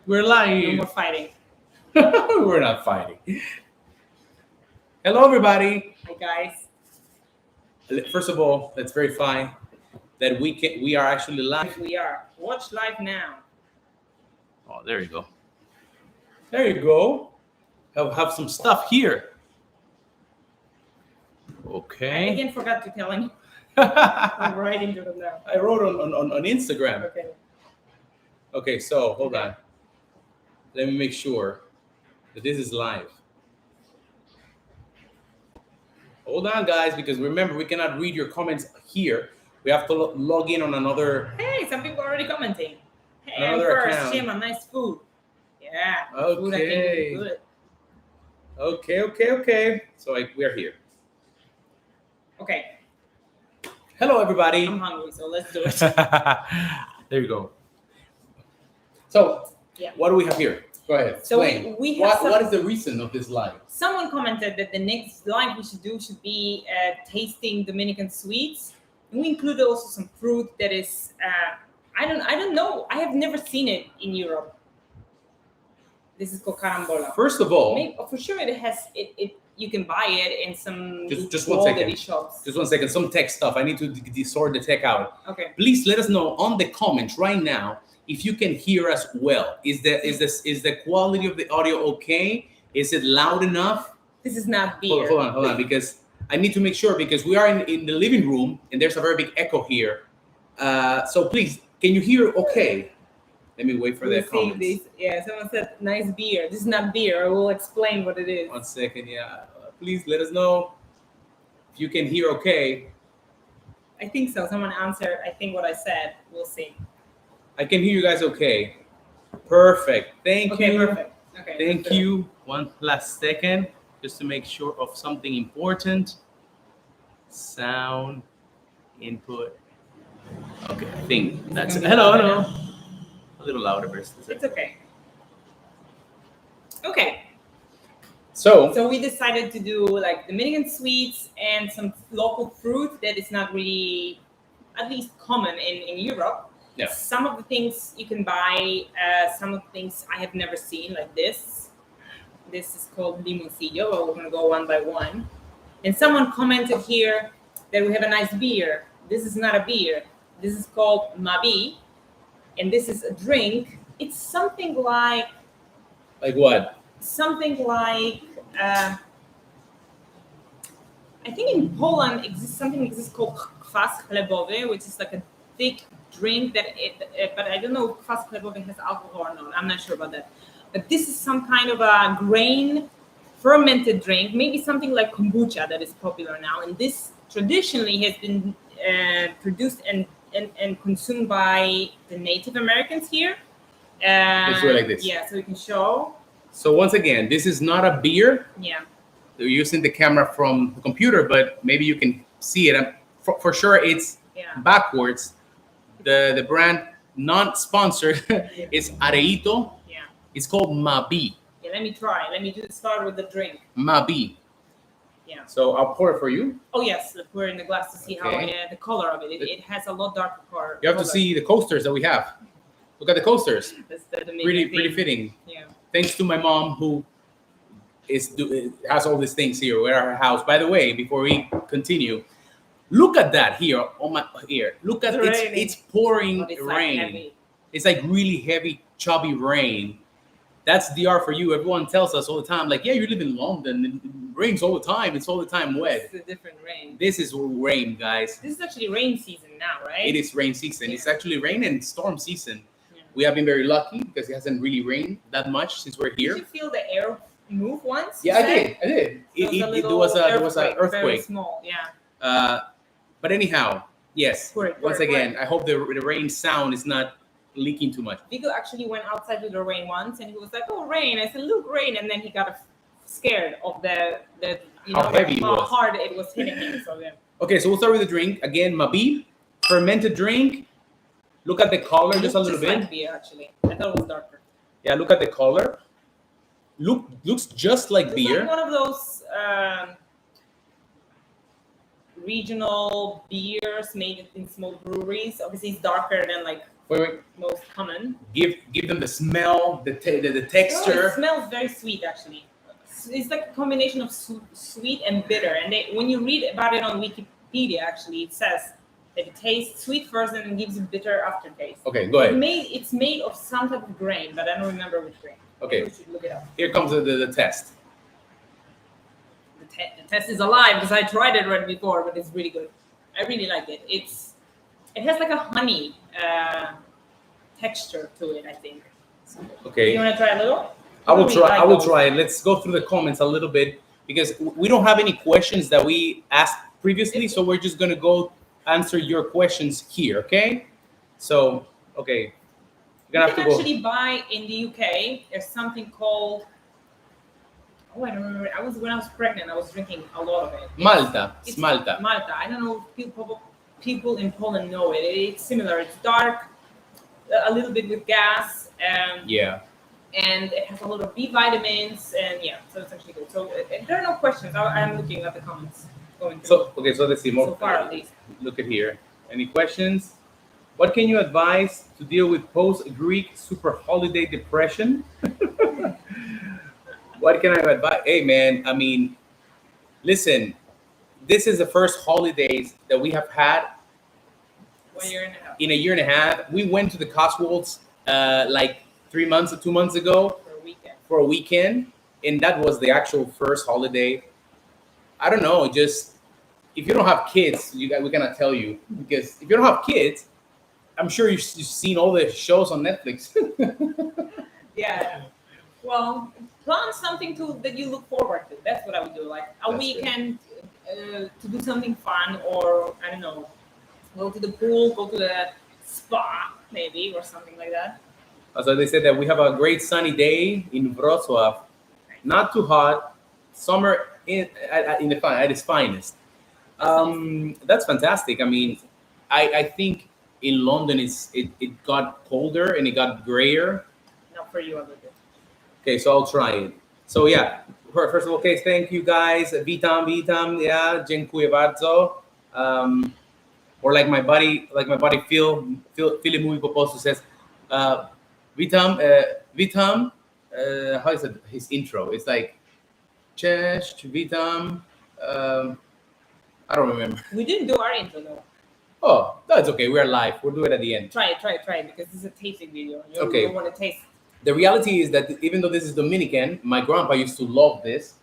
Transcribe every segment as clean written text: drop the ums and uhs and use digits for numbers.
We're live. No more fighting. We're not fighting. Hello, everybody. Hi guys. First of all, let's verify that we are actually live. We are. Watch live now. Oh, there you go. There you go. Have some stuff here. I Okay. again forgot to tell him. I'm writing to them now. I wrote on Instagram. Okay. Okay, so hold on. Let me make sure that this is live. Hold on, guys, because remember, we cannot read your comments here. We have to log in on another. Hey, some people are already commenting. Hey, I'm Another first. account. Shima, nice food. Yeah. Food I can Okay. do good. Okay. So we are here. Okay. Hello, everybody. I'm hungry, so let's do it. There you go. So, Yeah. what do we have here? Go ahead. So Explain. we have What is the reason of this live? Someone commented that the next live we should be tasting Dominican sweets, and we included also some fruit that is I don't know. I have never seen it in Europe. This is called carambola. First of all, Maybe, for sure it has it. You can buy it in some Just one second. shops. Just 1 second. Some tech stuff. I need to sort the tech out. Okay. Please let us know on the comments right now if you can hear us well. Is the quality of the audio okay? Is it loud enough? This is not beer. Hold on, because I need to make sure, because we are in the living room and there's a very big echo here. So please, can you hear okay? Let me wait for We'll the see comments. this. Yeah, someone said nice beer. This is not beer. I will explain what it is. 1 second, yeah. Please let us know if you can hear okay. I think so. Someone answered. I think what I said. We'll see. I can hear you guys okay. Perfect. Thank Okay, you. perfect. Okay. Thank let's do it. you. One last second, just to make sure of something important. Sound input. Okay, I think that's it. It's gonna be Hello. louder now. A little louder, versus. It's okay. Okay. So So we decided to do like Dominican sweets and some local fruit that is not really, at least common in Europe. Yeah. Some of the things you can buy, some of the things I have never seen, like this. This is called limoncillo, but we're gonna go one by one. And someone commented here that we have a nice beer. This is not a beer. This is called Mabi, and this is a drink. It's something like what? I think in Poland exists called kwas chlebowy, which is like a thick drink but I don't know if kwas chlebowy has alcohol or not. I'm not sure about that. But this is some kind of a grain fermented drink, maybe something like kombucha that is popular now. And this traditionally has been produced and consumed by the Native Americans here. Let's do it like this. Yeah, so we can show. So once again, this is not a beer. Yeah. We're using the camera from the computer, but maybe you can see it. For sure, it's backwards. The brand non-sponsored is Areito. Yeah. It's called Mabi. Yeah, let me try. Let me just start with the drink. Mabi. Yeah. So I'll pour it for you. Oh yes, let's pour it in the glass to see how Okay. the color of it. It has a lot darker color. You have to see the coasters that we have. Look at the coasters. That's the Dominican Pretty thing. fitting. Yeah. Thanks to my mom, who has all these things here. We're at her house. By the way, before we continue, look at that here on my ear. Look at It's it. raining. It's pouring But it's like rain. heavy. It's like really heavy, chubby rain. That's DR for you. Everyone tells us all the time, like, yeah, you live in London. It rains all the time. It's all the time wet. It's a different rain. This is rain, guys. This is actually rain season now, right? It is rain season. Yeah. It's actually rain and storm season. Yeah. We have been very lucky because it hasn't really rained that much since we're Did here. you feel the air move once? Yeah, you I said? did. It There was an Very earthquake. small, yeah. But anyhow, yes. Pour it. Once again, I hope the rain sound is not leaking too much. Vigo actually went outside with the rain once, and he was like, "Oh, rain!" I said, "Look, rain!" And then he got scared of the How heavy it how was. hard it was hitting him. So yeah. Okay, so we'll start with the drink again. Mabi, fermented drink. Look at the color just a little bit. Like beer, actually. I thought it was darker. Yeah, look at the color. Looks just like It's beer. like one of those regional beers made in small breweries. Obviously, it's darker than like Wait. Most common. Give them the smell, the texture. Oh, it smells very sweet, actually. It's like a combination of sweet and bitter. And when you read about it on Wikipedia, actually, it says that it tastes sweet first and then gives you bitter aftertaste. Okay, go ahead. It's made of some type of grain, but I don't remember which grain. Okay. Maybe we should look it up. Here comes the test. The test is alive because I tried it right before, but it's really good. I really like it. It has like a honey texture to it, I think. Okay. You want to try a little? I will try it. Let's go through the comments a little bit because we don't have any questions that we asked previously, so we're just gonna go answer your questions here. Okay? So, okay. You can actually buy in the UK. There's something called. Oh, I don't remember. When I was pregnant, I was drinking a lot of it. Malta. Malta. I don't know if people in Poland know it. It's similar. It's dark, a little bit with gas. Yeah. And it has a lot of B vitamins, and yeah, so it's actually good. So there are no questions. I'm looking at the comments. So let's see more. So far, at least. Look at here. Any questions? What can you advise to deal with post-Greek super holiday depression? What can I advise? Hey, man, I mean, listen, this is the first holidays that we have had 1 year and a half. In a year and a half. We went to the Cotswolds like 2 months ago for a weekend, and that was the actual first holiday. I don't know, just if you don't have kids, we cannot tell you, because if you don't have kids, I'm sure you've seen all the shows on Netflix. Yeah. Well, plan something that you look forward to. That's what I would do. Like a weekend to do something fun, or I don't know, go to the pool, go to the spa, maybe, or something like that. So they said that we have a great sunny day in Wrocław. Not too hot. Summer at its finest. That's fantastic. I mean, I think in London it got colder and it got grayer. Not for you, a little bit. Okay, so I'll try it. So yeah, first of all, okay, thank you guys. Witam, yeah, dziękuję bardzo. Or like my buddy Phil Muy Poposu says, Witam, how is it his intro? It's like Cześć, witam. I don't remember. We didn't do our intro though. Oh, that's okay. We're live. We'll do it at the end. Try it because this is a tasting video. Okay. You want to taste. The reality is that even though this is Dominican, my grandpa used to love this.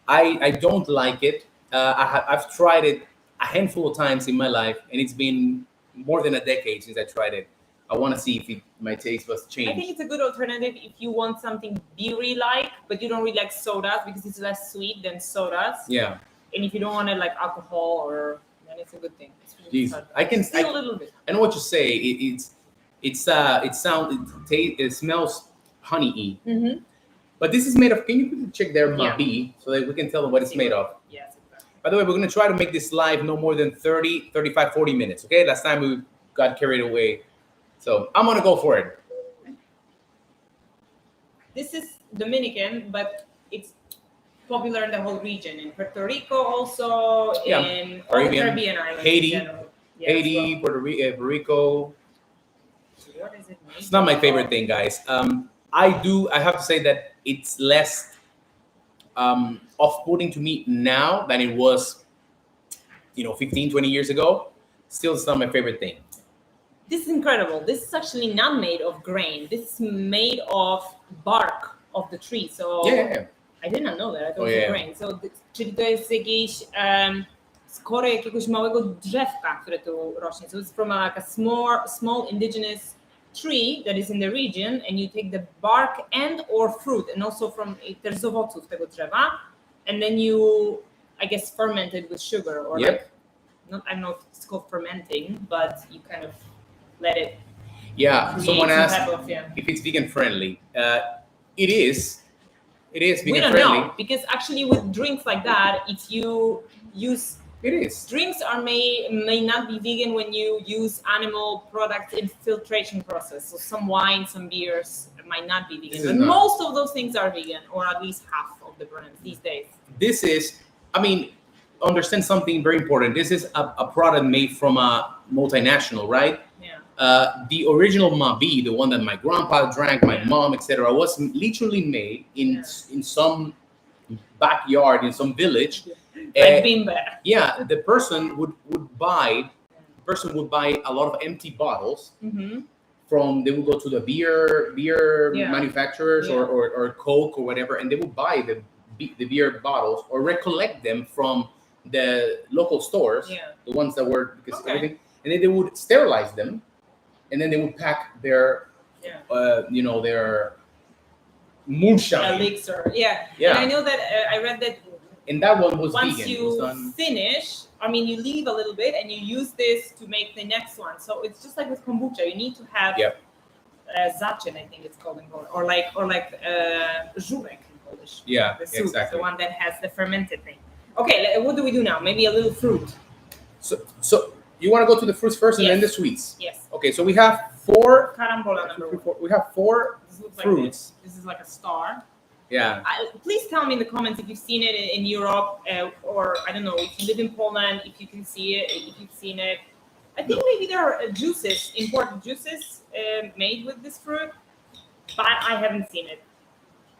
I don't like it. I've tried it a handful of times in my life, and it's been more than a decade since I tried it. I want to see if my taste was changed. I think it's a good alternative if you want something beery-like, but you don't really like sodas because it's less sweet than sodas. Yeah. And if you don't want it like alcohol, then it's a good thing. Jeez, a little bit. I know what you say. It smells honey-y. Mm-hmm. But this is made of. Can you quickly check their Mabi so that we can tell them what it's made of? Yes, exactly. By the way, we're going to try to make this live no more than 30, 35, 40 minutes. Okay, last time we got carried away. So I'm going to go for it. This is Dominican, but it's popular in the whole region. In Puerto Rico also, in all the Caribbean islands. Haiti, Puerto Rico. What is it made It's not my favorite thing, guys. I have to say that it's less off-putting to me now than it was, 15, 20 years ago. Still, it's not my favorite thing. This is incredible. This is actually not made of grain. This is made of bark of the tree. So yeah. I did not know that. I thought it was grain. So, czyli to jest jakieś skory jakiegoś małego drzewka, które tu rośnie. So it's from like a small indigenous tree that is in the region, and you take the bark and or fruit, and also there's owoców tego drzewa, and then you, I guess, ferment it with sugar or I don't know if it's called fermenting, but you kind of let it. Yeah. Someone asked if it's vegan friendly. It is. It is vegan friendly. We don't know, because actually with drinks like that, if you use. It is. Drinks may not be vegan when you use animal products in filtration process. So some wine, some beers might not be vegan. But most of those things are vegan, or at least half of the brands these days. This is, understand something very important. This is a product made from a multinational, right? Yeah. The original Mabi, the one that my grandpa drank, my mom, etc., was literally made in some backyard in some village. Like bimber. Yeah, the person would buy a lot of empty bottles. From they would go to the beer manufacturers or Coke or whatever, and they would buy the beer bottles or recollect them from the local stores, the ones that were everything, and then they would sterilize them, and then they would pack their their moonshine elixir. And I know that I read that. And that one was once vegan. you finish, I mean, you leave a little bit and you use this to make the next one. So it's just like with kombucha. You need to have zaczen, I think it's called in Polish, or like żurek in Polish. Yeah, the soup, exactly. The one that has the fermented thing. Okay, what do we do now? Maybe a little fruit. So you want to go to the fruits first and then the sweets? Yes. Okay, so we have 4. Carambola number 1. We have 4 fruits. Like this is like a star. Yeah. Please tell me in the comments if you've seen it in Europe, or I don't know, if you live in Poland, if you can see it, if you've seen it. I think maybe there are juices, imported juices made with this fruit, but I haven't seen it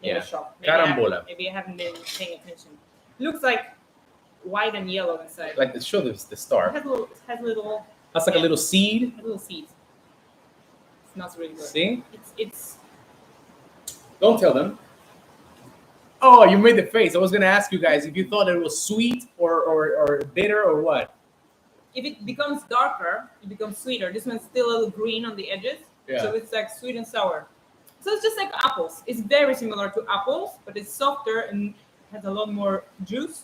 in the shop. Carambola. Maybe I haven't been paying attention. It looks like white and yellow inside. Like the show, the star. It has little. That's like a little seed. A little seed. It smells really good. See? It's. Don't tell them. Oh, you made the face. I was gonna ask you guys if you thought it was sweet or bitter or what. If it becomes darker, it becomes sweeter. This one's still a little green on the edges, so it's like sweet and sour. So it's just like apples. It's very similar to apples, but it's softer and has a lot more juice.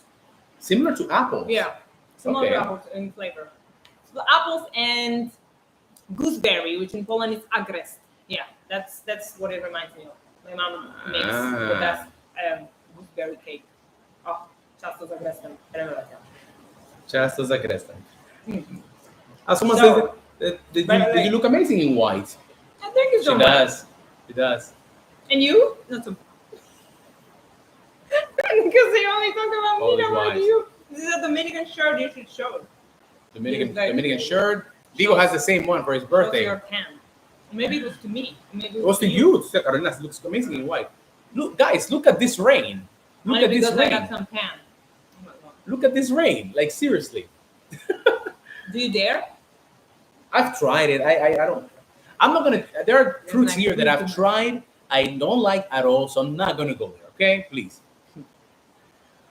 Similar to apples. Yeah, similar to apples in flavor. So apples and gooseberry, which in Poland is agrest. Yeah, that's what it reminds me of. My mom makes the best gooseberry cake. Oh, ciasto z agrestem. Ciasto z agrestem. Someone says that you look amazing in white. I think it's so much. She does. And you? Not so. Because they only talk about me, not about you. This is a Dominican shirt you should show. Dominican shirt. Vigo has the same one for his birthday. Your tan. Maybe it was to me. Maybe it was to you. Carolina looks amazing in white. Look, guys, look at this rain. Look at this rain. I got some tan. Look at this rain. Like, seriously. Do you dare? I've tried it. I don't. I'm not gonna. There are fruits here that I've tried. I don't like at all, so I'm not gonna go there. Okay, please.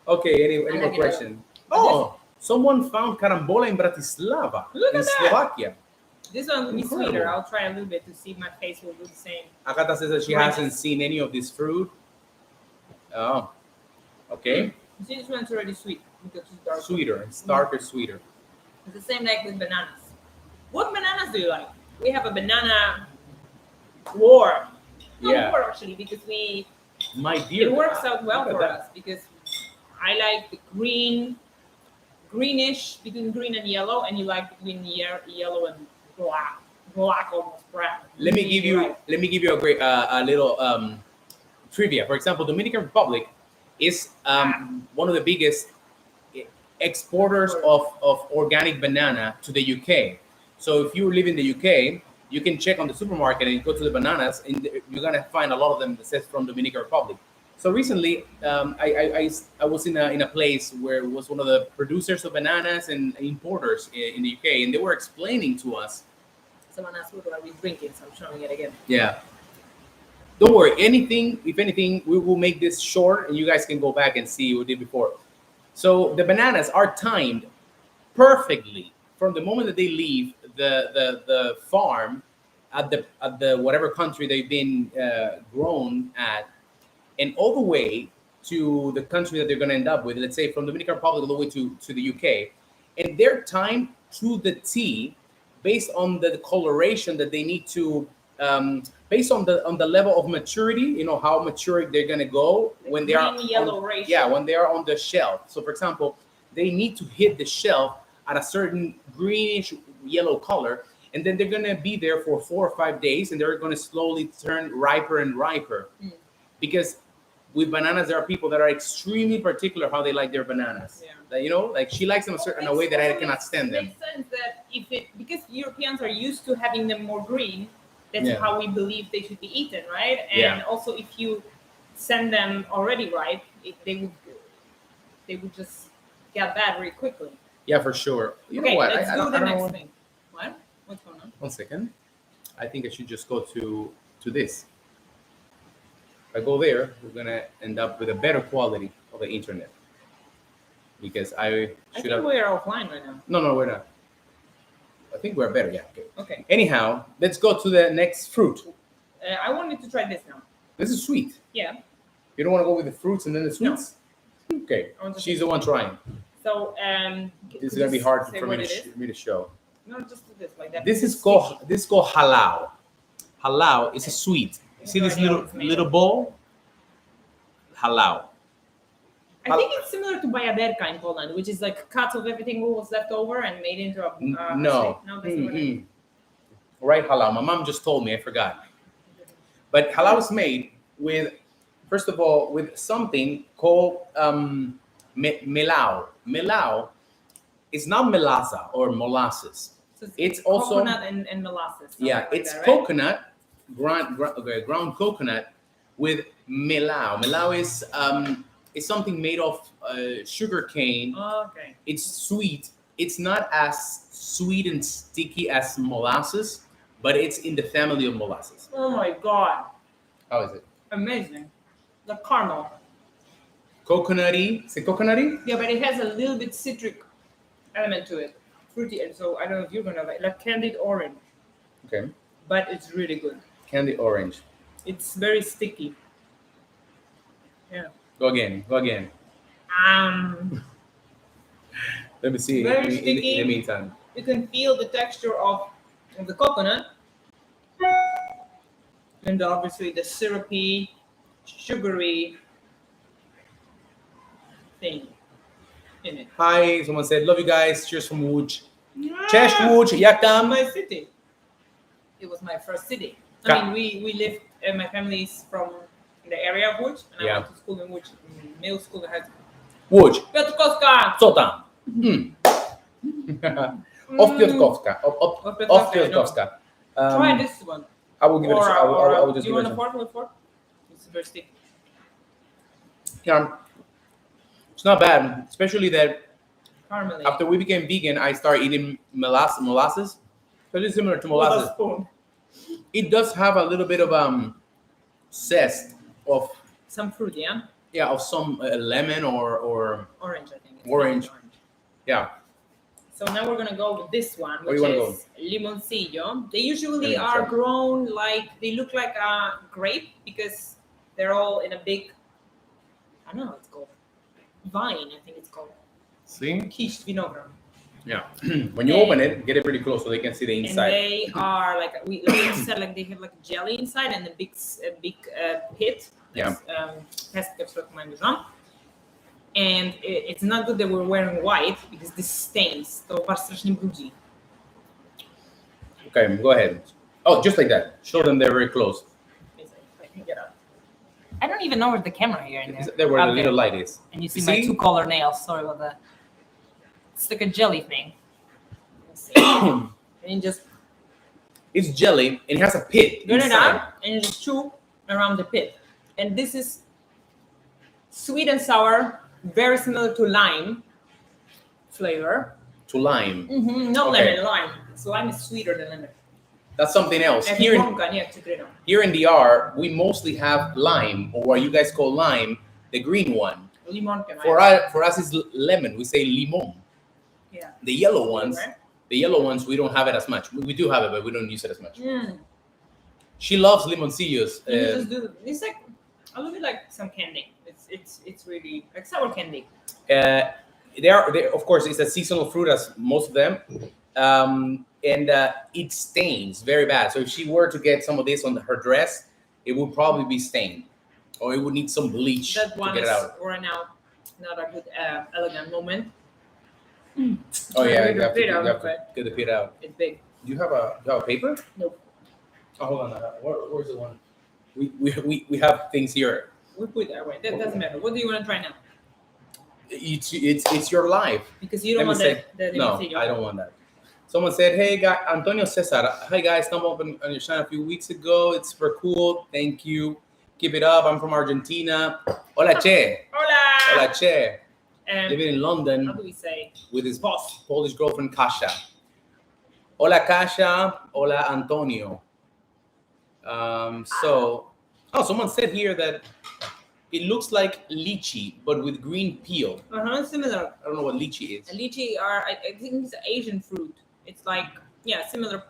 Okay. Any more questions? Oh, someone found carambola in Bratislava, in Slovakia. This one will be sweeter. I'll try a little bit to see if my face will do the same. Agata says that she hasn't seen any of this fruit. Oh, okay. You see, this one's already sweet because it's darker. Sweeter. It's darker, sweeter. It's the same like with bananas. What bananas do you like? We have a banana war. War actually, because it works out well for us because I like the greenish between green and yellow, and you like between yellow and black almost brown. Let me give you a great a little trivia. For example, Dominican Republic is one of the biggest exporters of organic banana to the UK. So if you live in the UK, you can check on the supermarket and you go to the bananas, and you're gonna find a lot of them that says from Dominican Republic. So recently, I was in a place where it was one of the producers of bananas and importers in the UK, and they were explaining to us. Someone asked what are we drinking, so I'm showing it again. Yeah. Don't worry. If anything, we will make this short, and you guys can go back and see what we did before. So the bananas are timed perfectly from the moment that they leave the farm at the whatever country they've been grown at, and all the way to the country that they're going to end up with. Let's say from Dominican Republic all the way to the UK, and they're timed to the T based on the coloration that they need to. Based on the level of maturity, you know how mature they're gonna go when they are when they are on the shelf. So, for example, they need to hit the shelf at a certain greenish yellow color, and then they're gonna be there for 4 or 5 days, and they're gonna slowly turn riper and riper, because with bananas, there are people that are extremely particular how they like their bananas. Yeah. That, you know, like she likes them a certain way that I cannot stand them. Makes sense that because Europeans are used to having them more green, that's Yeah. how we believe they should be eaten, right? And Yeah. also, if you send them already ripe, they would just get bad very quickly. Yeah, for sure. You Okay, know what? let's I do don't, the I don't next know. thing. What? What's going on? 1 second. I think I should just go to this. If I go there, we're gonna end up with a better quality of the internet. Because I I should think have. we are offline right now. No, we're not. I think we're better. Yeah. Okay. Okay. Anyhow, let's go to the next fruit. I wanted to try this now. This is sweet. Yeah. You don't want to go with the fruits and then the sweets? Okay. I want to She's the one trying. So This is gonna be hard say for what me it is? to show. No, just do this like that. This is called halal. Halal is a sweet. You see this little bowl? Halal. I think it's similar to bajaderka in Poland, which is like cuts of everything what was left over and made into a No. No, that's not what it is. Right, halal. My mom just told me. I forgot. But halal is made with, first of all, with something called melau. Melau is not melasa or molasses. So It's also coconut and molasses. yeah, something like it's that, right? coconut, ground coconut with melau. Melau is something made of sugar cane. Oh, okay. It's sweet. It's not as sweet and sticky as molasses, but it's in the family of molasses. Oh my god, How is it? amazing! The caramel. Coconutty. Is it coconutty? Yeah, but it has a little bit citric element to it, fruity, and so I don't know if you're gonna like candied orange, Okay. but it's really good. Candy orange. It's very sticky. Yeah. Go again. Let me see. Very in sticky. the meantime. You can feel the texture of the coconut, and obviously the syrupy, sugary thing in it. Hi. Someone said, "Love you guys. Cheers from Łódź." Cześć Łódź. Jak tam? My city. It was my first city. Ka- I mean, we lived. My family is from the area of Łódź, and Yeah. I went to school in Łódź, middle school. I had Łódź. Piotrkowska. Co tam? Off Piotrkowska. Off Piotrkowska. Try this one. I will give it a try. I will just do you give it want a a try. fork? It's very sticky. Yeah. It's not bad, especially that Caramely. after we became vegan, I started eating molasses. Because it's similar to With a molasses. spoon. It does have a little bit of zest of Some fruit, yeah? of some lemon or Orange, I think. It's Orange. orange. yeah. So now we're gonna go with this one, Where which you wanna is limoncillo. They usually Yeah, are sure. grown they look like a grape because they're all in a big, I don't know what it's called. Vine, I think it's called. See? Kisz vinogron. Yeah. When you open it, get it pretty close so they can see the And inside. they are like you said, like they have like jelly inside and a big pit. Yeah. Pestka w środku mają dużo. And it's not good that we're wearing white because this stains. To was strasznie brudzi. Okay, go ahead. Oh, just like that. Show them they're very close. I can get up. I don't even know where the camera here in Is there. that where the Okay. little light is? And you see You my see? two color nails. Sorry about that. It's like a jelly thing. Let's see. And you just It's jelly and it has a pit get it inside. out and you just chew around the pit. And this is sweet and sour, very similar to lime flavor. To lime. Not Okay. lemon, lime. So lime is sweeter than lemon. That's something else. Here in DR, we mostly have lime, or what you guys call lime, the green one. Limonka. For us, it's lemon. We say limon. Yeah. The yellow ones, Right? we don't have it as much. We do have it, but we don't use it as much. Mm. She loves limoncillos. And you just do it's like a little bit like some candy. It's really like sour candy. They of course, it's a seasonal fruit as most of them, and it stains very bad. So if she were to get some of this on her dress, it would probably be stained, or it would need some bleach That to one get is it out. right now not a good elegant moment. Oh yeah, Get you the have to, pit you out, have to but get the pit out. it's big. Do you have a paper? Nope. Oh, hold on. Where's the one? We have things here. We put it that way. That doesn't matter. What do you want to try now? It's your life. Because you don't Let want me the No, limoncillo. I don't want that. Someone said, "Hey, guy, Antonio Cesar. Hi, guys. Stumbled on your channel a few weeks ago. It's super cool. Thank you. Keep it up. I'm from Argentina. Hola, che. Hola. Hola, che. And Living in London how do we say? with his boss, Polish girlfriend, Kasia. Hola, Kasia. Hola, Antonio." Someone said here that it looks like lychee, but with green peel. Similar. I don't know what lychee is. Lychee I think it's Asian fruit. It's like similar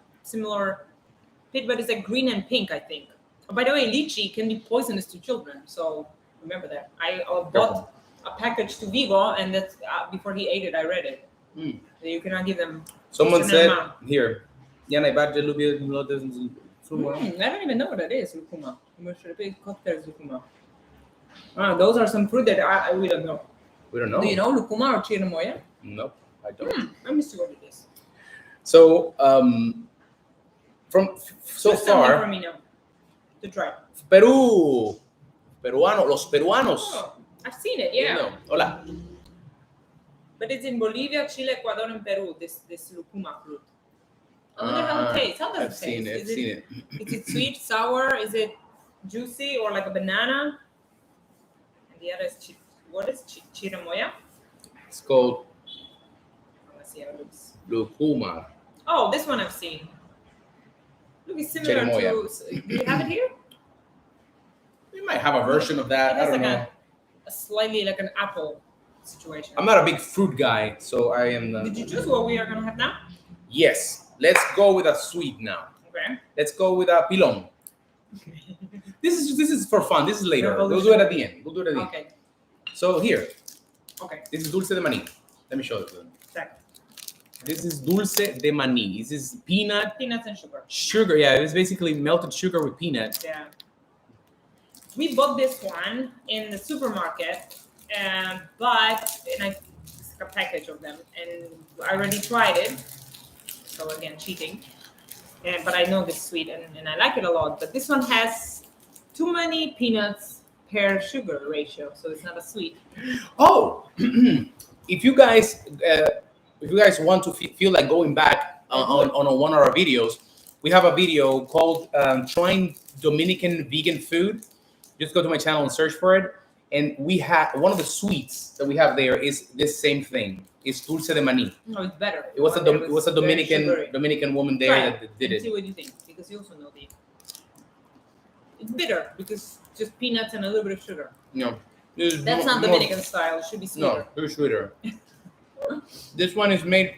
pit, but it's like green and pink, I think. Oh, by the way, lychee can be poisonous to children, so remember that. I bought a package to Vigo, and that's before he ate it. I read it. So you cannot give them. Someone said amount. here. I don't even know what that is. Lucuma. Cocktails lucuma. Those are some fruit that we don't know. We don't know. Do you know lucuma or chirimoya? Nope, I don't. Let me see what it is. So, so Just something far, for me now to try. Peru, los peruanos. Oh, I've seen it, yeah. No. Hola. But it's in Bolivia, Chile, Ecuador, and Peru. This lucuma fruit. I wonder how it tastes. How does I've seen it. taste? Is it sweet, sour? Is it juicy or like a banana? And the other is what is chirimoya? It's called Let's see how it looks. lucuma. Oh, this one I've seen. Look, it's similar Chirimoya. to. Do you have it here? We might have a version of that. It I has don't like know. a slightly like an apple situation. I'm not a big fruit guy, so I am. Did you choose what we are gonna have now? Yes. Let's go with a sweet now. Okay. Let's go with a pilon. This is for fun. This is later. We'll do it at the end. Okay. So here, Okay. this is dulce de maní. Let me show it to them. Check. This is dulce de maní. This is peanut Peanuts and sugar. sugar. Yeah, it's basically melted sugar with peanut. Yeah. We bought this one in the supermarket, it's like a package of them, and I already tried it. So again, cheating. But I know this is sweet and I like it a lot. But this one has too many peanuts per sugar ratio, so it's not a sweet. Oh, if you guys want to feel like going back on one of our videos, we have a video called "Trying Dominican Vegan Food." Just go to my channel and search for it. And we have one of the sweets that we have there is this same thing. It's dulce de maní. No, it's better. It was a Dominican woman there that did it. See what you think, because you also know the. It's bitter because just peanuts and a little bit of sugar. No, That's not Dominican style. It should be sweeter. No, it's sweeter. This one is made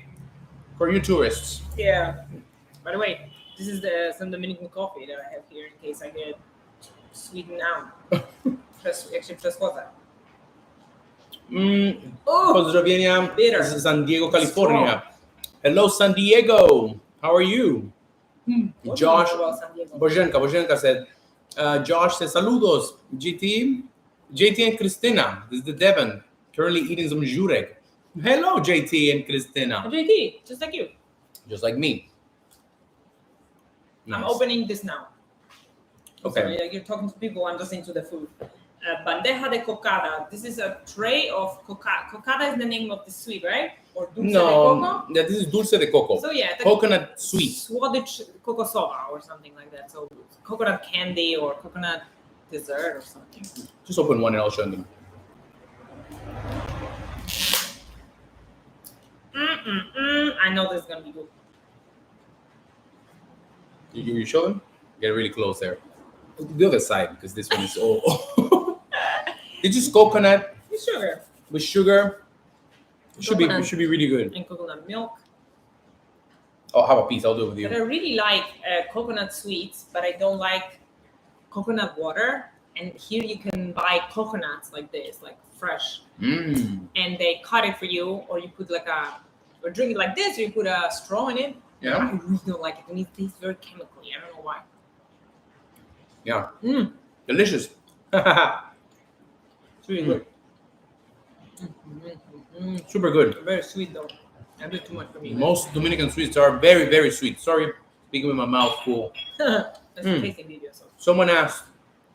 for you tourists. Yeah. By the way, this is some Dominican coffee that I have here in case I get sweetened out. Actually, plus water. Pozdrawiam. Bitter. This is San Diego, California. Hello, San Diego. How are you? What Josh do you know about San Diego? Bojenka said, Josh says, saludos, JT and Christina. This is the Devon, currently eating some jurek. Hello, JT and Christina. JT, just like you. Just like me. I'm Nice. opening this now. Okay. Sorry, like you're talking to people, I'm just into the food. Bandeja de cocada. This is a tray of cocada. Cocada is the name of the sweet, right? Or dulce de coco? This is dulce de coco. So yeah, the Coconut sweet. Swedish coco soda or something like that. So coconut candy or coconut dessert or something. Just open one and I'll show them. I know this is gonna be good. You show them? Get really close there. The other side, because this one is all. It's just coconut With sugar. with sugar. It should Coconut. be really good. And coconut milk. I'll have a piece. I'll do it with But I you. really like coconut sweets, but I don't like coconut water. And here you can buy coconuts like this, like fresh. Mmm. And they cut it for you, or you put or drink it like this, or you put a straw in it. Yeah. I really don't like it. And it tastes very chemically. I don't know why. Yeah. Mm. Delicious. It's really good. Super good. Very sweet though. A bit too much for me. Most Dominican sweets are very, very sweet. Sorry, speaking with my mouth full. That's a tasting video. So Someone asked,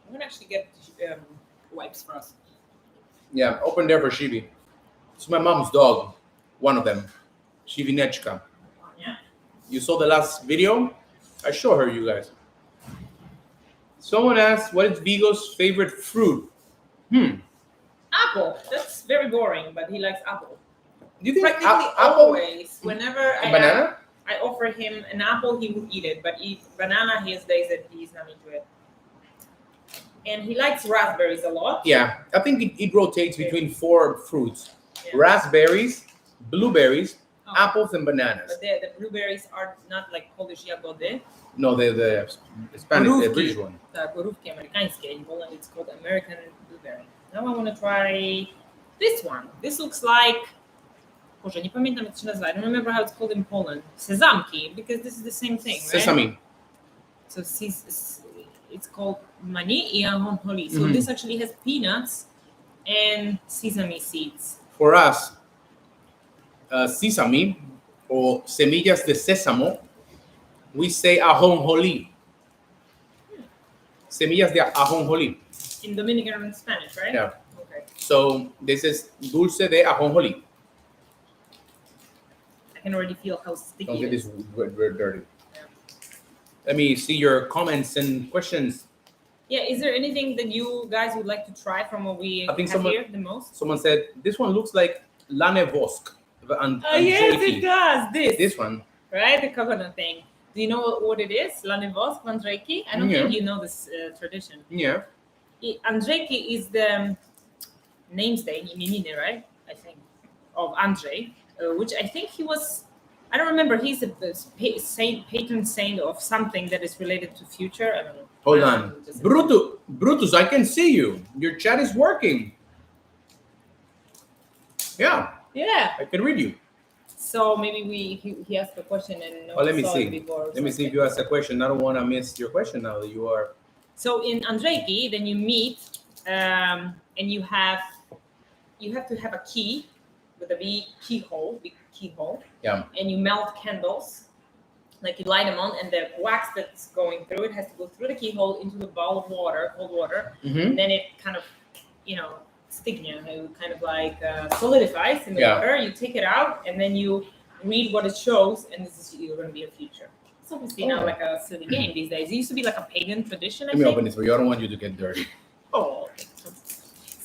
I'm gonna actually get wipes for us. Yeah, open there for Shivi. It's my mom's dog, one of them, Shivinechka. Yeah. You saw the last video? I show her, you guys. Someone asked, what is VIGO'S favorite fruit? Apple. That's very boring, but he likes apple. Do you think Practically apple always, whenever and banana? I offer him an apple, he will eat it. But eat banana, he has days that he's not into it. And he likes raspberries a lot. Yeah, I think it rotates between 4 fruits. Yeah. Raspberries, blueberries, Oh. apples, and bananas. But the blueberries are not like Polish jagody. No, the Spanish, the British one. The borówki amerykańskie. In Poland, it's called American blueberry. Now I want to try this one. This looks like... Boże, nie pamiętam jak się nazywa. I don't remember how it's called in Poland. Sezamki, because this is the same thing, right? Sesame. So it's called mani i ajonjoli. So this actually has peanuts and sesame seeds. For us, sesame or semillas de sésamo, we say ajonjolí. Semillas de ajonjolí. In Dominican and Spanish, right? Yeah. Okay. So this is dulce de ajonjolí. I can already feel how sticky Don't get it is. this very dirty. Yeah. Let me see your comments and questions. Yeah, is there anything that you guys would like to try from what we I think have here the most? Someone said this one looks like lane vosk. And Yes, it does. This one. Right? The coconut thing. Do you know what it is? Lane vosk, Andrzejki? I don't Yeah. think you know this tradition. Yeah. Andrzejki is the namesake, imieniny, right? I think, of Andrzej, which I think he was, I don't remember, he's a patron saint of something that is related to future. I don't know. Hold on. Brutus, I can see you. Your chat is working. Yeah, Yeah. I can read you. So maybe he asked a question and no Oh, let me saw see. it before. Let me see if you asked a question. I don't want to miss your question now that you are. So in Andrzejki, then you meet and you have to have a key with a big keyhole, Yeah. and you melt candles. Like you light them on, and the wax that's going through it has to go through the keyhole into the bowl of water, cold water, and then it kind of, stignia, it kind of like solidifies in the Yeah. water. You take it out, and then you read what it shows, and this is you're going to be a future. It's obviously not like a silly game these days. It used to be like a pagan tradition. Let me open this for you. I don't want you to get dirty. Oh, okay.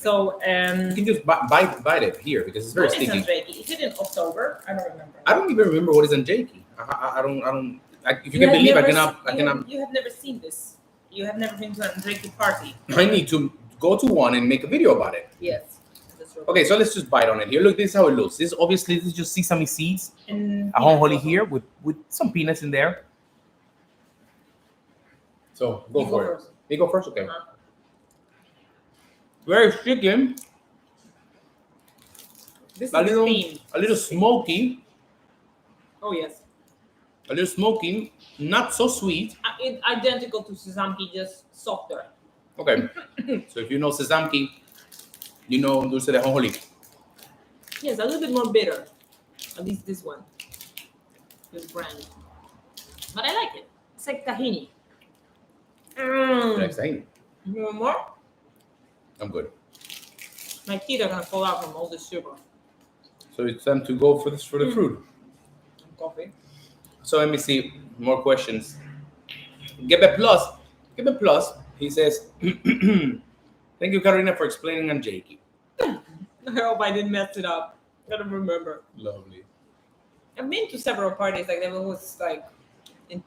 So You can just bite it here because it's very what is sticky. Andrzejki? Is it in October? I don't remember. I don't even remember what is Andrzejki. I don't. If you can believe, I cannot. You have never seen this. You have never been to an Andrzejki party. I need to go to one and make a video about it. Yes. That's right. Okay, so let's just bite on it here. Look, this is how it looks. This is just sesame seeds. And Ajonjolí here with some peanuts in there. So go You for go it. first. You go first, okay. Uh-huh. Very sticky, This a is little, Spain. a little smoky, Oh yes. not so sweet. Identical to Sezamki, just softer. Okay, so if you know sezamki, you know dulce de ajonjolí. Yes, a little bit more bitter. At least this one. This brand. But I like it. It's like tahini. Next thing, You want more? I'm good. My teeth are gonna fall out from all this sugar So it's time to go for the fruit. and coffee. So let me see more questions. Gebe Plus, he says, thank you, Karina, for explaining Andrzejki. I hope I didn't mess it up. I don't remember. Lovely. I've been to several parties like that. It was like in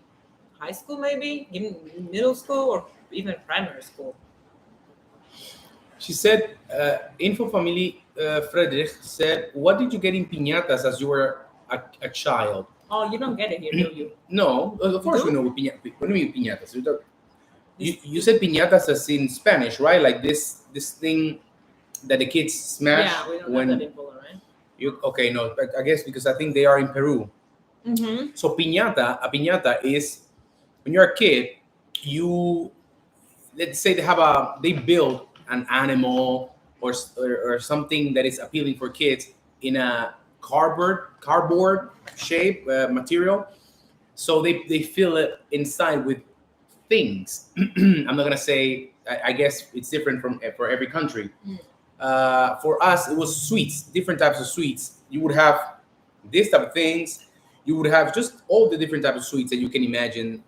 high school, maybe, in middle school, or even primary school. She said, Info Family Friedrich said, what did you get in piñatas as you were a child? Oh, you don't get it here, do you? No, of course we know what do you mean piñatas? You said piñatas as in Spanish, right? Like this thing that the kids smash Yeah, we don't when have that in Poland, right? okay, no, I guess because I think they are in Peru. Mm-hmm. So a piñata is when you're a kid, let's say they build an animal or something that is appealing for kids in a cardboard shape material. So they fill it inside with things. I'm not gonna say. I guess it's different for every country. For us, it was sweets, different types of sweets. You would have this type of things. You would have just all the different types of sweets that you can imagine.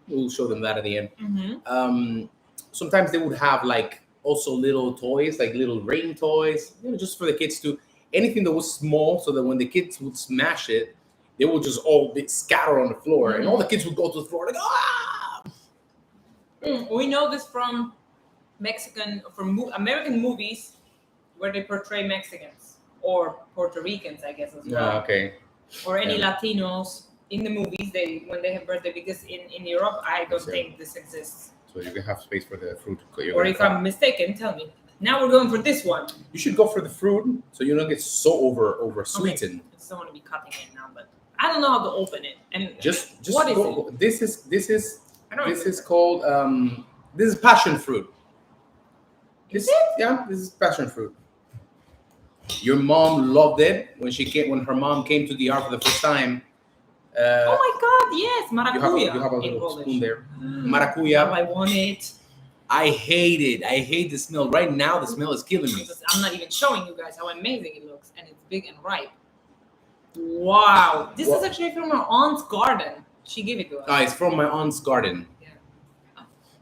We'll show them that at the end. Sometimes they would have like also little toys, like little rain toys, just for the kids to anything that was small, so that when the kids would smash it, they would just all be scatter on the floor, and all the kids would go to the floor like ah. We know this from American movies where they portray Mexicans or Puerto Ricans, I guess as well. Okay. Or any Latinos in the movies when they have birthday, because in Europe I don't think this exists. So you can have space for the fruit. Or if I'm mistaken, tell me. Now we're going for this one. You should go for the fruit so you don't get so over sweetened. Okay. I just don't want to be cutting it now, but I don't know how to open it. And just what is go. it? This is called this is passion fruit. This is passion fruit. Your mom loved it when her mom came to DR for the first time. Oh my God! Yes, maracuya. You have a little spoon there. Maracuya. I want it. I hate it. I hate the smell. Right now, the smell is killing me. I'm not even showing you guys how amazing it looks, and it's big and ripe. Wow! This is actually from our aunt's garden. She gave it to us. It's from my aunt's garden. Yeah.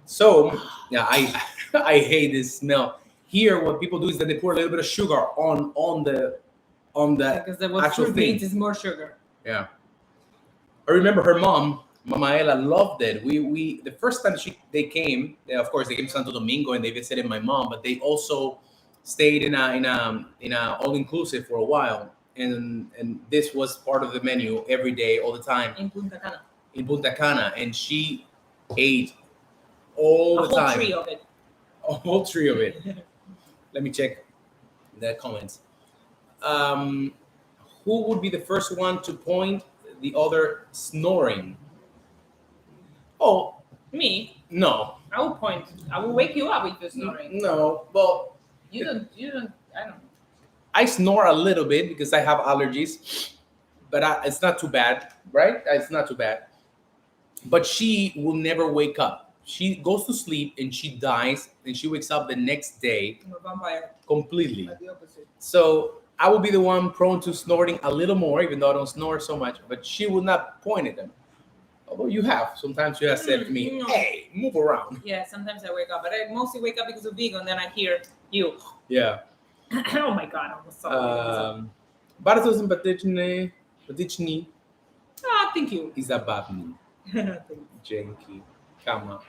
So yeah, I hate this smell. Here, what people do is that they pour a little bit of sugar on the because what actual fruit thing. needs is more sugar. Yeah. I remember her mom, Mama Ella, loved it. We the first time they came, of course they came to Santo Domingo and they visited my mom, but they also stayed in a all inclusive for a while, and this was part of the menu every day, all the time. In Punta Cana. In Punta Cana, and she ate all the time. A whole tree of it. A whole tree of it. Let me check the comments. Who would be the first one to point the other snoring? Oh, me? No. I will point. I will wake you up if you're snoring. No, well, You don't. I don't. I snore a little bit because I have allergies, but it's not too bad, right? It's not too bad. But she will never wake up. She goes to sleep and she dies, and she wakes up the next day I'm a vampire. completely. Like the opposite. So I will be the one prone to snorting a little more, even though I don't snore so much. But she will not point at them. Although you have. Sometimes you have said to me, No. hey, move around. Yeah, sometimes I wake up, but I mostly wake up because of Vigo, and then I hear you. Yeah. Oh my God, I almost saw you. Bardzo sympatyczny Thank you. i zabawny. Dzięki. Kama.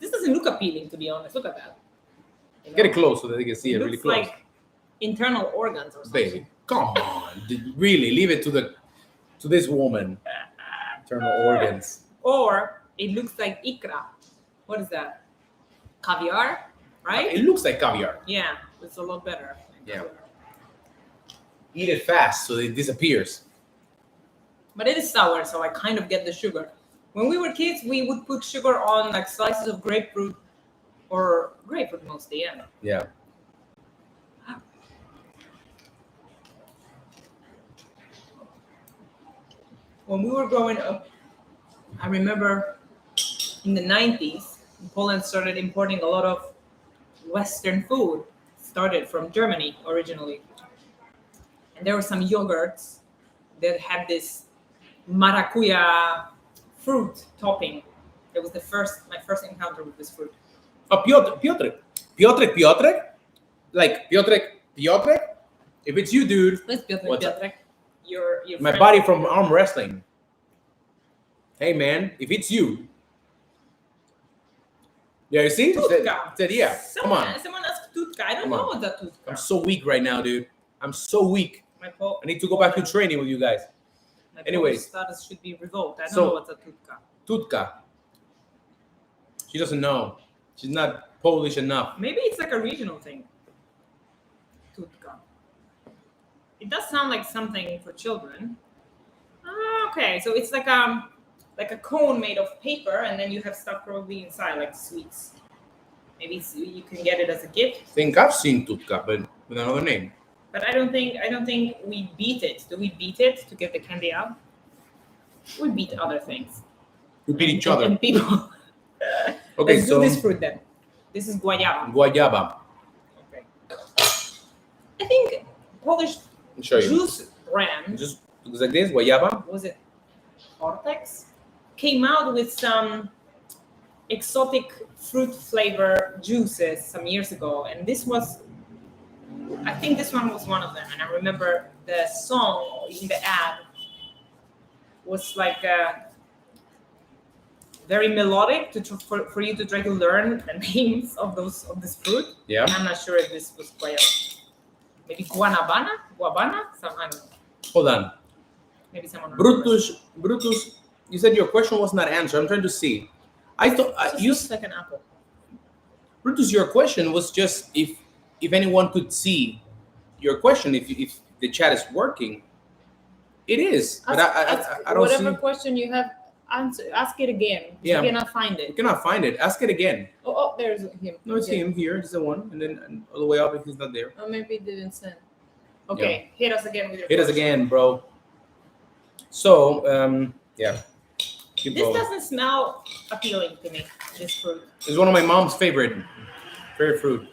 This doesn't look appealing, to be honest. Look at that. You know? Get it close so that they can see it really looks close. like internal organs or something. Baby, come on. Really, leave it to this woman. Internal organs. Or it looks like ikra. What is that? Caviar, right? It looks like caviar. Yeah, it's a lot better. Yeah. Eat it fast so it disappears. But it is sour, so I kind of get the sugar. When we were kids, we would put sugar on like slices of grapefruit or grapefruit mostly, yeah. Yeah. When we were growing up, I remember in the 90s, Poland started importing a lot of Western food. Started from Germany originally. And there were some yogurts that had this maracuya fruit topping. It was my first encounter with this fruit. Oh, Piotrek. Like Piotrek. If it's you, dude. Let's What's up? Piotrek. Your My friend. buddy from arm wrestling. Hey man, if it's you. Yeah, you see? Tutka. Said yeah. Come on. Someone asked Tutka. I don't Come know on. what that Tutka. I'm so weak right now, dude. I'm so weak. I need to go back to training with you guys. Anyways. Status should be revoked. I don't So- know what's a Tutka. Tutka. She doesn't know. She's not Polish enough. Maybe it's like a regional thing. Tutka. It does sound like something for children. Okay, so it's like a cone made of paper, and then you have stuff probably inside, like sweets. Maybe you can get it as a gift. I think I've seen Tutka, but with another name. But I don't think we beat it. Do we beat it to get the candy out? We beat other things. Repeat each other. And people. Okay, Let's so do this fruit then. This is guayaba. guayaba. Okay. I think Polish I'll show you. juice brand, Just looks like this, guayaba. was it Cortex? Came out with some exotic fruit flavor juices some years ago, and I think this one was one of them. And I remember the song in the ad was like very melodic for you to try to learn the names of this fruit. Yeah. I'm not sure if this was maybe guabana, some, I don't know. Hold on. Maybe someone. Brutus. You said your question was not answered. I'm trying to see. I thought It looks like an apple. Brutus, your question was just if anyone could see your question, if the chat is working. It is, but I don't whatever see. question you have, ask it again. Yeah. You cannot find You it. cannot find it. Ask it again. Oh, there's him. No, it's him here. It's the one, and then all the way up if he's not there. Oh, maybe it didn't send. Okay, hit us again with your Hit us question. again, bro. So, yeah. Keep This going. doesn't smell appealing to me, this fruit. It's one of my mom's favorite fruit.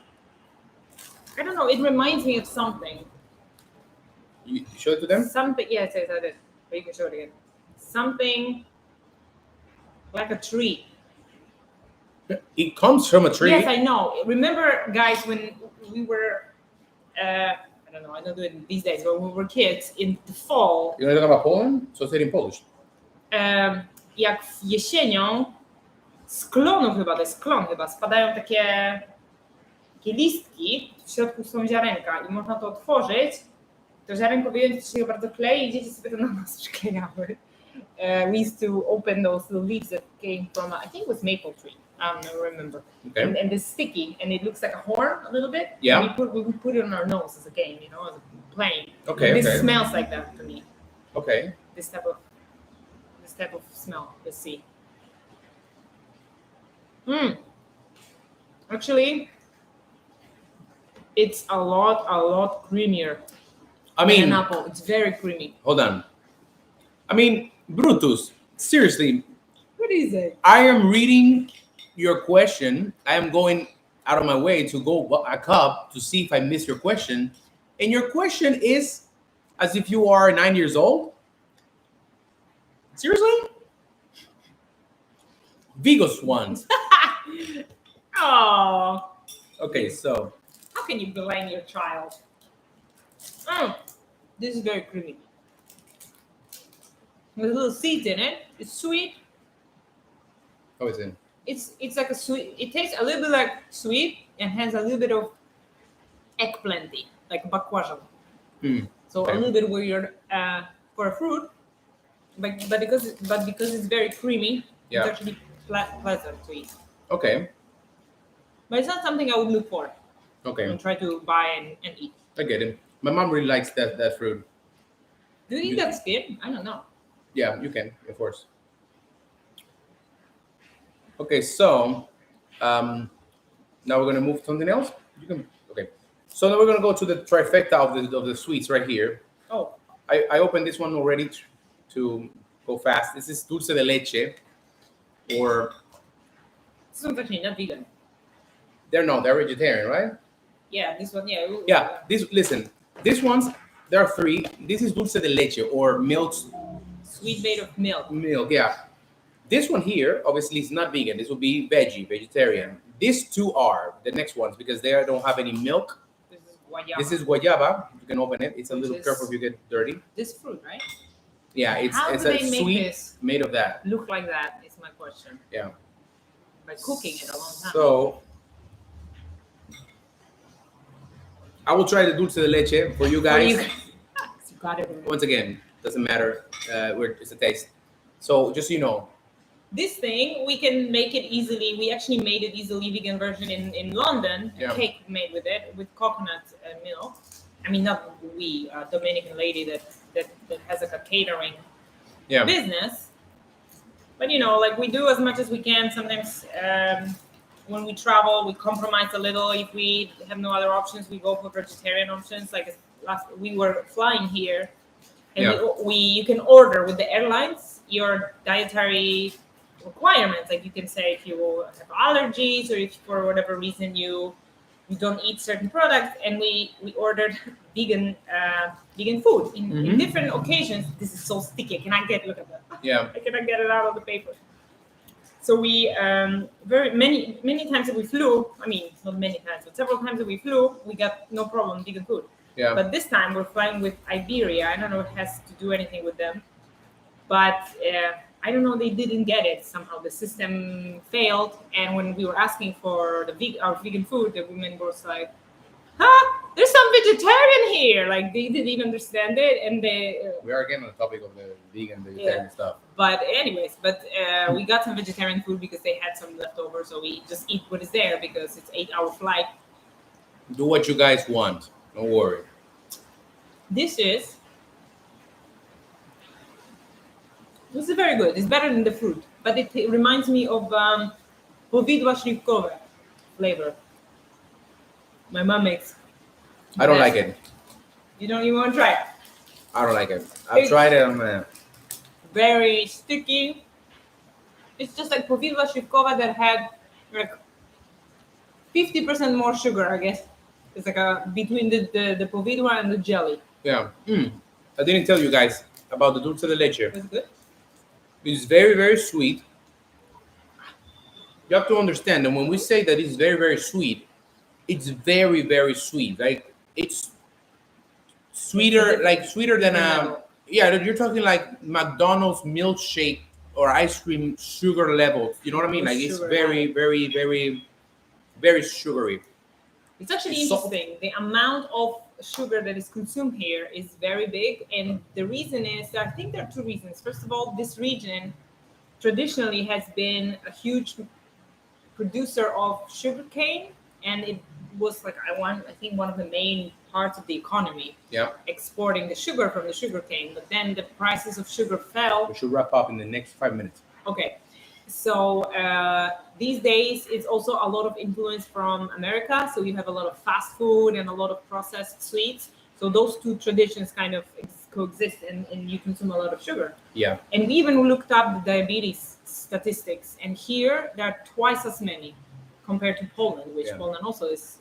I don't know, it reminds me of something. You show it to them? Something, yes, I did. But you can show it again. Something like a tree. It comes from a tree. Yes, I know. Remember, guys, when we were, I don't know, I don't do it these days, but when we were kids, in the fall, You know talking about Poland? So say it in Polish. Jak jesienią z klonu chyba, to jest klon chyba, spadają takie listki, w środku są ziarenka i można to otworzyć, to ziarenko wyjąć, to się bardzo klei i dzieci sobie to na nas przyklejały. We used to open those little leaves that came from, I think it was maple tree. I don't remember. Okay. And it's sticky, and it looks like a horn a little bit. Yeah. And we put it on our nose as a game, you know, as a playing. Okay, And this okay. smells like that to me. Okay. This type of smell. Let's see. Actually, it's a lot creamier I than mean, an apple. It's very creamy. hold on. I mean, Brutus, seriously, What is it? I am reading your question. I am going out of my way to go back up to see if I missed your question. And your question is as if you are 9 years old? Seriously? VIGO'S ones. Oh, Okay, so how can you blame your child? This is very creamy. With little seeds in it. It's sweet. how is it? It's like a sweet. It tastes a little bit like sweet and has a little bit of eggplanty, like bakwajan. So Okay. a little bit weird for a fruit, but because it's very creamy, Yeah. it's actually pleasant to eat. Okay, But it's not something I would look for okay, and try to buy and eat. I get it. My mom really likes that fruit. Do you think that's good? I don't know. Yeah, you can, of course. Okay, so now we're gonna move to something else. You can. Okay, so now we're gonna go to the trifecta of the sweets right here. Oh, I opened this one already to go fast. This is dulce de leche, or this one's actually not vegan. they're vegetarian, right? Yeah, this one, yeah. Yeah. These ones there are three. This is dulce de leche or milk. Sweet made of milk. Yeah. This one here obviously is not vegan. This will be vegetarian. These two are the next ones because they don't have any milk. This is guayaba. This is guayaba. You can open it. It's a Which little is- careful if you get dirty. this fruit, right? Yeah, it's How it's do a they make sweet this made of that. look like that? Is my question. Yeah. By cooking it a long time. So I will try the dulce de leche for you guys. You got it. Once again, doesn't matter. It's a taste. So just so you know, This thing, we can make it easily. We actually made it easily vegan version in London. Yeah. A cake made with it, with coconut milk. I mean, not we, a Dominican lady that has like a catering yeah, business. But you know, like we do as much as we can. Sometimes when we travel, we compromise a little. If we have no other options, we go for vegetarian options. Like we were flying here, and Yeah. you can order with the airlines your dietary requirements. Like you can say if you have allergies or if for whatever reason you don't eat certain products, and we ordered vegan food in different occasions. This is so sticky. I cannot look at that. Yeah. I cannot get it out of the paper. So we very many times that we flew. I mean, not many times, but several times that we flew, we got no problem vegan food. Yeah. But this time we're flying with Iberia. I don't know if it has to do anything with them, but I don't know. They didn't get it somehow. The system failed, and when we were asking for our vegan food, the women were like, "Huh? There's some vegetarian here." Like they didn't even understand it, and they. We are again on the topic of the vegetarian stuff. But anyways, we got some vegetarian food because they had some leftovers, so we just eat what is there because it's 8-hour flight. Do what you guys want. Don't worry. This is very good. It's better than the fruit, but it reminds me of powidła śliwkowe flavor. My mom makes. I don't like it. You don't even want to try it? I don't like it. I've tried it. I'm very sticky. It's just like powidła śliwkowe that had like 50% more sugar, I guess. It's like between the powidła and the jelly. Yeah. I didn't tell you guys about the dulce de leche. It's good. It's very, very sweet. You have to understand that when we say that it's very, very sweet, it's very, very sweet. Like it's sweeter than you're talking like McDonald's milkshake or ice cream sugar levels. You know what I mean? Like it's very, very, very, very sugary. It's actually interesting. The amount of sugar that is consumed here is very big, and the reason is, I think there are two reasons. First of all, this region traditionally has been a huge producer of sugarcane, and it was like I think one of the main parts of the economy. Yeah. Exporting the sugar from the sugarcane, but then the prices of sugar fell. We should wrap up in the next 5 minutes. Okay. So these days, it's also a lot of influence from America. So you have a lot of fast food and a lot of processed sweets. So those two traditions kind of coexist, and you consume a lot of sugar. Yeah. And we even looked up the diabetes statistics, and here there are twice as many compared to Poland, which Poland also is,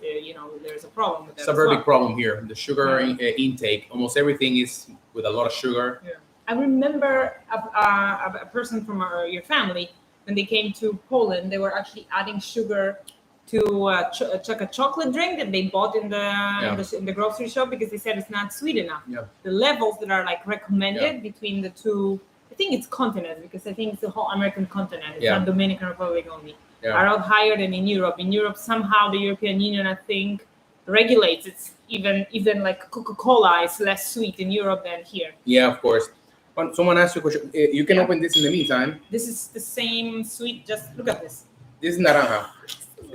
there's a problem with that. It's a very big problem here. The sugar intake, almost everything is with a lot of sugar. Yeah. I remember a person from your family. When they came to Poland, they were actually adding sugar to a chocolate drink that they bought in the grocery shop because they said it's not sweet enough. Yeah. The levels that are like recommended between the two, I think it's continents, because I think it's the whole American continent. It's not Dominican Republic only. Are out higher than in Europe. In Europe, somehow the European Union, I think, regulates it. Even like Coca-Cola is less sweet in Europe than here. Yeah, of course. Someone asked you a question. You can open this in the meantime. This is the same sweet. Just look at this. This is naranja.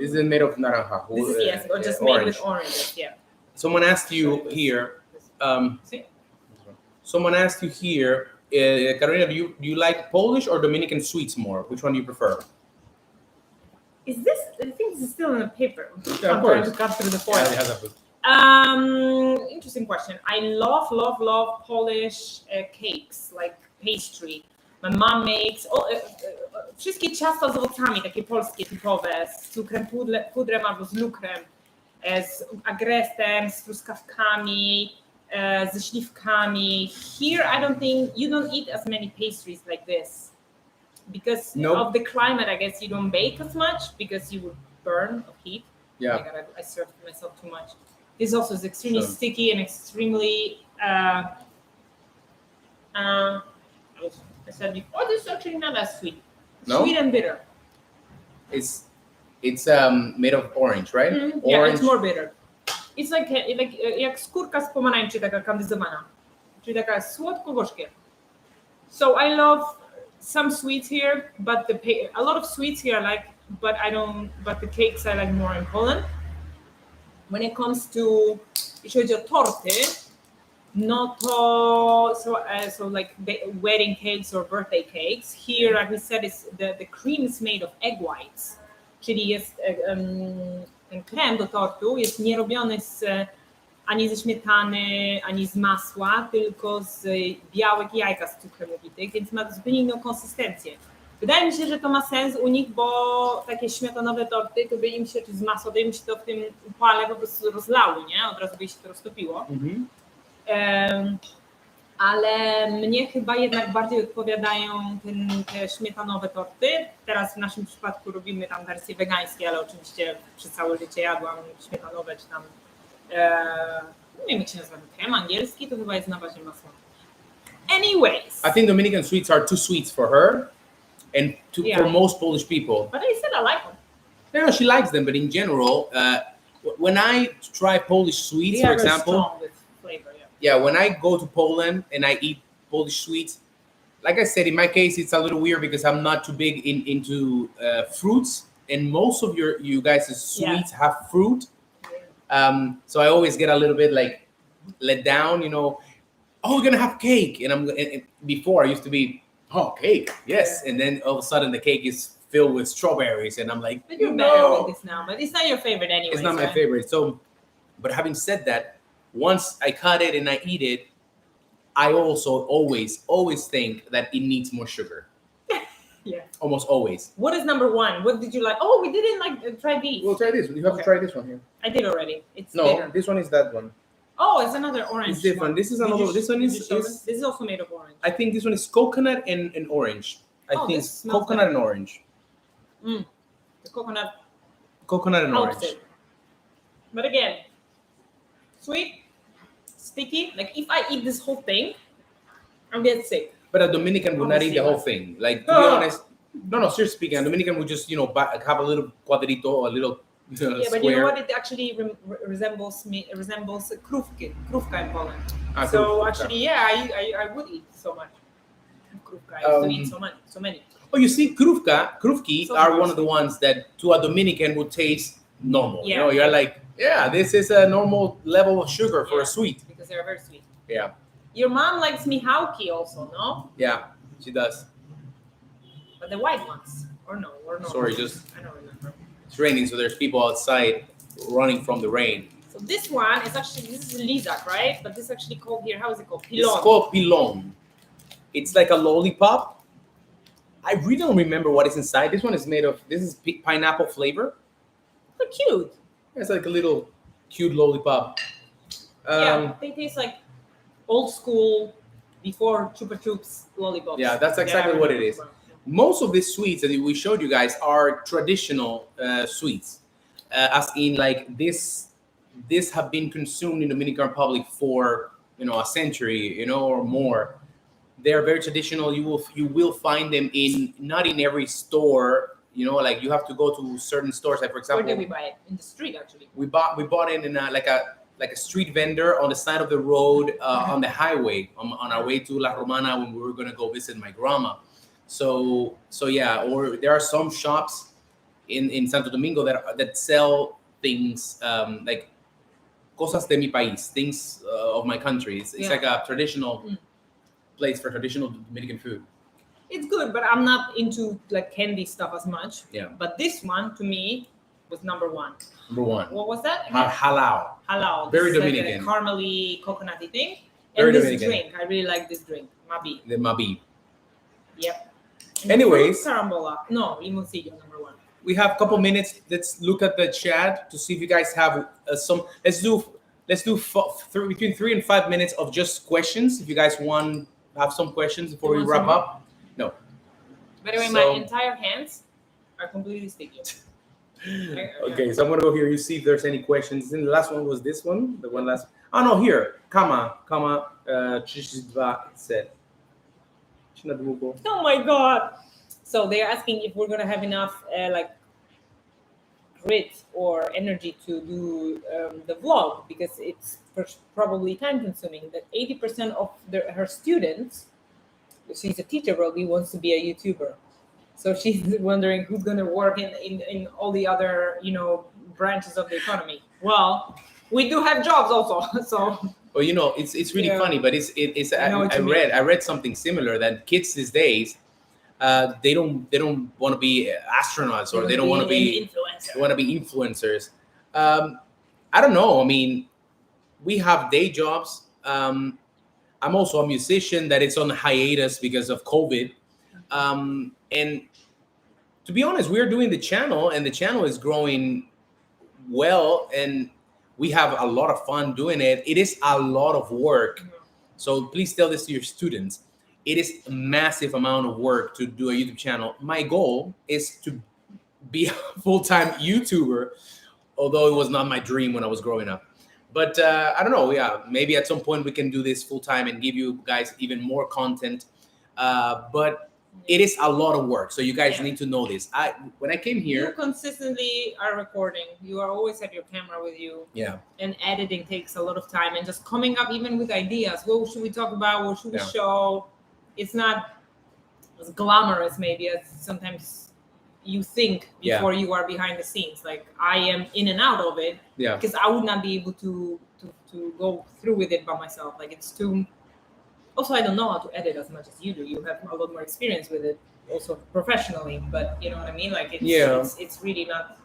This is made of naranja. This is or just made with oranges. Yeah. Someone asked you here. Someone asked you here, Carolina. Do you like Polish or Dominican sweets more? Which one do you prefer? Is this? I think this is still in the paper. Yeah, I'm trying to cut through the foil. Interesting question. I love Polish cakes, like pastry. My mom makes wszystkie ciasta z owocami, takie polskie typowe, z cukrem pudrem albo z lukrem, z agrestem, z truskawkami, ze śliwkami. Here, I don't think you don't eat as many pastries like this because of the climate. I guess you don't bake as much because you would burn of heat. Yeah. Oh my God, I served myself too much. This also is extremely sticky and extremely. I said before, this is actually not as sweet. No? Sweet and bitter. It's made of orange, right? Mm-hmm. Yeah, it's more bitter. It's like jak skórka z pomarańczy, taka kandyzowana. Czyli taka słodko-gorzkie. So I love some sweets here, but a lot of sweets here I like, but the cakes I like more in Poland. When it comes to, jeśli chodzi o torty, no to, so like wedding cakes or birthday cakes, here, like we said, is the cream is made of egg whites, czyli jest ten krem do tortu jest nie robiony ani ze śmietany, ani z masła, tylko z białek jajka z cukrem ubitych, więc ma zupełnie inną konsystencję. Wydaje mi się, że to ma sens u nich, bo takie śmietanowe torty, to by im się, czy z masło, to im się to w tym upale po prostu rozlało, nie? Od razu by się to roztopiło. Ale mnie chyba jednak bardziej odpowiadają te śmietanowe torty. Teraz w naszym przypadku robimy tam wersje wegańskie, ale oczywiście przez całe życie jadłam śmietanowe, czy tam nie wiem jak się nazywa, krem angielski, to chyba jest na bazie masła. Anyways. I think Dominican sweets are too sweet for her and for most Polish people. But I said I like them. Yeah, she likes them, but in general, when I try Polish sweets, for example, strong with flavor, yeah, when I go to Poland and I eat Polish sweets, like I said, in my case, it's a little weird because I'm not too big into fruits, and most of you guys' sweets have fruit. So I always get a little bit like let down, you know. Oh, we're gonna have cake, and before I used to be, oh, cake, yes, and then all of a sudden the cake is filled with strawberries, and I'm like, but you're better with this now, but it's not your favorite anyway. It's not my favorite. So, but having said that, once I cut it and I eat it, I also always think that it needs more sugar. Yeah. Almost always. What is number one? What did you like? Oh, we didn't like try these. We'll try this. You have to try this one here. I did already. It's no, bitter. This one is that one. Oh, it's another orange. It's different. One. This is another. This one is. This is also made of orange. I think this one is coconut and orange. I think it's coconut better. and orange. The coconut. Coconut and orange. It. But again, sweet, sticky. Like if I eat this whole thing, I'll get sick. But a Dominican would not eat the whole thing. Like to be honest, no. Seriously speaking, a Dominican would just have a little cuadrito, a little. Yeah, square. but you know what? It actually resembles krówkę in Poland. So krówka. actually, yeah, I would eat so much krówka. I used to eat so many. Oh, you see, krówki are one of the ones that to a Dominican would taste normal. Yeah. You know, you're like, yeah, this is a normal level of sugar for a sweet. Because they're very sweet. Yeah. Your mom likes mihawki also, no? Yeah, she does. But the white ones, or no? Sorry, just. I don't remember. It's raining, so there's people outside running from the rain. So this one is actually, this is lizak, right? But this is actually called here, how is it called? Pilon. It's called pilon. It's like a lollipop. I really don't remember what is inside. This one is made of, this is pineapple flavor. So cute. It's like a little cute lollipop. Yeah, they taste like old school, before Chupa Chups lollipops. Yeah, that's exactly what it is. Most of these sweets that we showed you guys are traditional sweets, as in like this have been consumed in the Dominican Republic for a century, or more. They are very traditional. You will find them not in every store. Like you have to go to certain stores. Like for example, where did we buy it? In the street, actually. We bought it in like a street vendor on the side of the road on the highway on our way to La Romana when we were gonna go visit my grandma. So yeah, or there are some shops in Santo Domingo that sell things like cosas de mi país, things of my country. It's like a traditional place for traditional Dominican food. It's good, but I'm not into like candy stuff as much. Yeah. But this one to me was number one. Number one. What was that? Halal. Halal. Very this Dominican. Like a caramely, coconutty thing. Very And this Dominican. drink, I really like this drink, Mabi. The Mabi. Yep. Anyways, carambola. No, limoncillo, number one. We have a couple minutes. Let's look at the chat to see if you guys have some. Let's do between 3 and 5 minutes of just questions. If you guys have some questions before we wrap up. No. By the way, my entire hands are completely sticky. Okay, so I'm gonna go here. You see if there's any questions. Then the last one was this one. The one last. Oh no, here. Kama. 32 said. Oh my god! So they're asking if we're gonna have enough like grit or energy to do the vlog, because it's probably time consuming. That 80% of her students, she's a teacher, probably wants to be a YouTuber. So she's wondering who's gonna work in all the other branches of the economy. Well, we do have jobs also. So. Well, it's really funny, but I read something similar that kids these days, they don't want to be astronauts or they don't want to be influencers. They want to be influencers. I don't know. I mean, we have day jobs. I'm also a musician that is on hiatus because of COVID. And to be honest, we're doing the channel, and the channel is growing well, and we have a lot of fun doing it. It is a lot of work. So please tell this to your students. It is a massive amount of work to do a YouTube channel. My goal is to be a full-time YouTuber, although it was not my dream when I was growing up. But I don't know. Yeah, maybe at some point we can do this full-time and give you guys even more content. But it is a lot of work, so you guys need to know this. When I came here, you consistently are recording. You are always have your camera with you. Yeah. And editing takes a lot of time, and just coming up even with ideas. What should we talk about? What should we show? It's not as glamorous maybe as sometimes you think before you are behind the scenes. Like I am in and out of it. Yeah. Because I would not be able to go through with it by myself. Like it's too. Also, I don't know how to edit as much as you do. You have a lot more experience with it, also professionally. But you know what I mean? Like it's really not.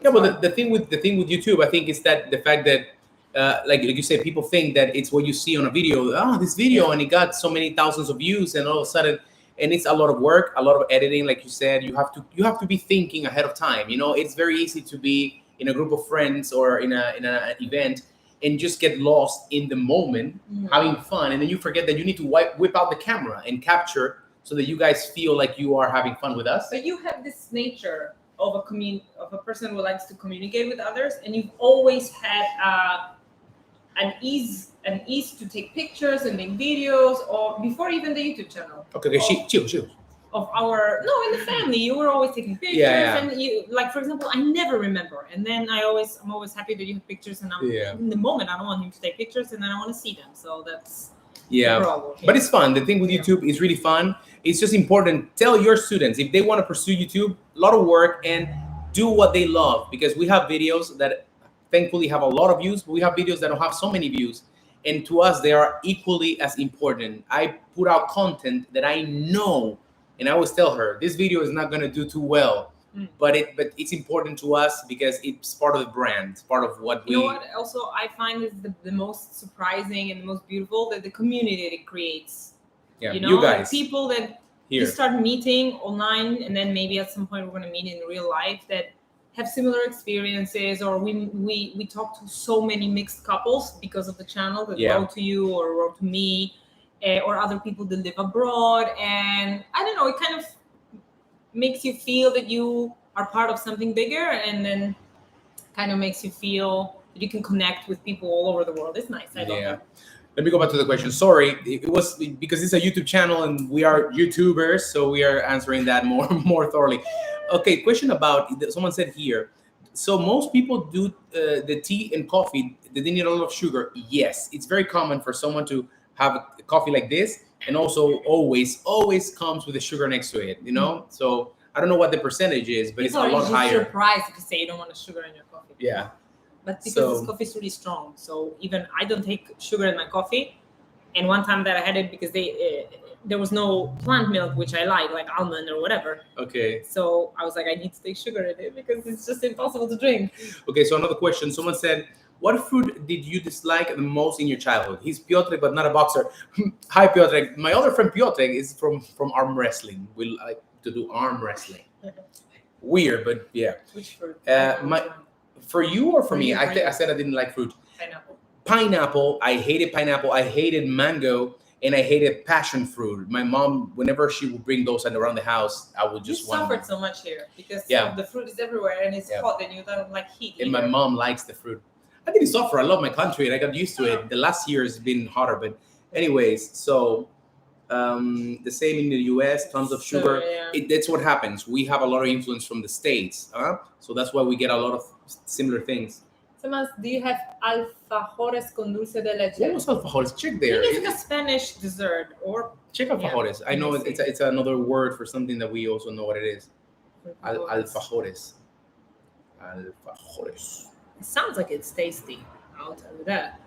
Yeah, but the thing with YouTube, I think, is that the fact that, like you said, people think that it's what you see on a video. Oh, this video, and it got so many thousands of views, and all of a sudden, and it's a lot of work, a lot of editing. Like you said, you have to be thinking ahead of time. You know, it's very easy to be in a group of friends or in an event and just get lost in the moment, having fun, and then you forget that you need to whip out the camera and capture so that you guys feel like you are having fun with us. But you have this nature of a person who likes to communicate with others, and you've always had an ease to take pictures and make videos, or before even the YouTube channel. Okay, chill. Of in the family, you were always taking pictures, and you, like, for example, I never remember, and then I'm always happy that you have pictures, and I'm in the moment I don't want him to take pictures, and then I want to see them, so that's the problem. But it's fun. The thing with YouTube is really fun. It's just important. Tell your students if they want to pursue YouTube, a lot of work, and do what they love, because we have videos that thankfully have a lot of views, but we have videos that don't have so many views, and to us they are equally as important. I put out content that I know. And I always tell her, this video is not going to do too well, but it's important to us because it's part of the brand. It's part of what we... You know what also I find is the most surprising and the most beautiful, that the community that it creates. Yeah, you know, you guys. Like people that you start meeting online, and then maybe at some point we're going to meet in real life, that have similar experiences, or we talk to so many mixed couples because of the channel that wrote to you or wrote to me. Or other people that live abroad, and I don't know, it kind of makes you feel that you are part of something bigger, and then kind of makes you feel that you can connect with people all over the world. It's nice. I love it. Let me go back to the question. Sorry, it was because it's a YouTube channel and we are YouTubers, so we are answering that more thoroughly. Okay, question about, someone said here, so most people do the tea and coffee, do they need a lot of sugar? Yes, it's very common for someone to have a coffee like this, and also always comes with the sugar next to it, you know? So I don't know what the percentage is, but it's a lot higher. I'm surprised if you say you don't want a sugar in your coffee. Yeah. But because this coffee is really strong, so even I don't take sugar in my coffee. And one time that I had it because there was no plant milk, which I like almond or whatever. Okay. So I was like, I need to take sugar in it because it's just impossible to drink. Okay, so another question. Someone said, what food did you dislike the most in your childhood? He's Piotr, but not a boxer. Hi, Piotr. My other friend Piotr is from arm wrestling. We like to do arm wrestling. Weird, but yeah. Which fruit? For you or for me? I said I didn't like fruit. Pineapple. I hated pineapple. I hated mango. And I hated passion fruit. My mom, whenever she would bring those around the house, I would just want. You suffered so much here because the fruit is everywhere and it's hot, and you don't like heat. And my mom likes the fruit. I didn't suffer. I love my country, and I got used to it. The last year has been hotter, but anyways, so the same in the US, tons of sugar. That's what happens. We have a lot of influence from the States, so that's why we get a lot of similar things. Do you have alfajores con dulce de leche? What was alfajores? Check there. I think it's like a Spanish dessert, or check alfajores. I know it's another word for something that we also know what it is. Alfajores. Alfajores. It sounds like it's tasty. I'll tell you that.